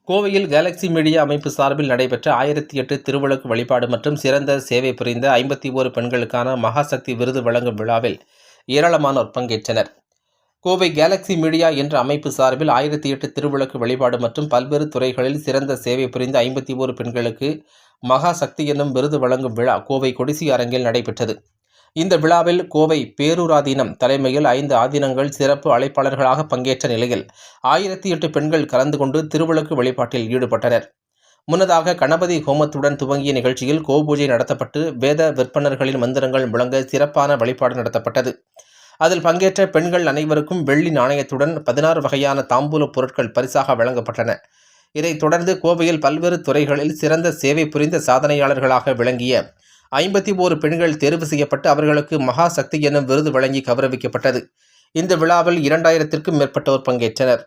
கோவையில் Galaxy media அமைப்பு சார்பில் நடைபெற்ற 1008 திருவிளக்கு வழிபாடு மற்றும் சிறந்த சேவை புரிந்த 51 பெண்களுக்கான மகாசக்தி விருது வழங்கும் விழாவில் ஏராளமானோர் பங்கேற்றனர். கோவை கேலக்ஸி மீடியா என்ற அமைப்பு சார்பில் 1008 திருவிளக்கு வழிபாடு மற்றும் பல்வேறு துறைகளில் சிறந்த சேவை புரிந்த 51 பெண்களுக்கு மகாசக்தி என்னும் விருது வழங்கும் விழா கோவை கொடிசி அரங்கில் நடைபெற்றது. இந்த விழாவில் கோவை பேரூராதீனம் தலைமையில் 5 ஆதீனங்கள் சிறப்பு அழைப்பாளர்களாக பங்கேற்ற நிலையில் 1008 பெண்கள் கலந்து கொண்டு திருவிளக்கு வழிபாட்டில் ஈடுபட்டனர். முன்னதாக கணபதி ஹோமத்துடன் துவங்கிய நிகழ்ச்சியில் கோபூஜை நடத்தப்பட்டு வேத விற்பனர்களின் மந்திரங்கள் முழங்க சிறப்பான வழிபாடு நடத்தப்பட்டது. அதில் பங்கேற்ற பெண்கள் அனைவருக்கும் வெள்ளி நாணயத்துடன் 16 வகையான தாம்பூல பொருட்கள் பரிசாக வழங்கப்பட்டன. இதைத் தொடர்ந்து கோவையில் பல்வேறு துறைகளில் சிறந்த சேவை புரிந்த சாதனையாளர்களாக விளங்கிய 51 பெண்கள் தேர்வு செய்யப்பட்டு அவர்களுக்கு மகாசக்தி எனும் விருது வழங்கி கௌரவிக்கப்பட்டது. இந்த விழாவில் 2000த்திற்கும் மேற்பட்டோர் பங்கேற்றனர்.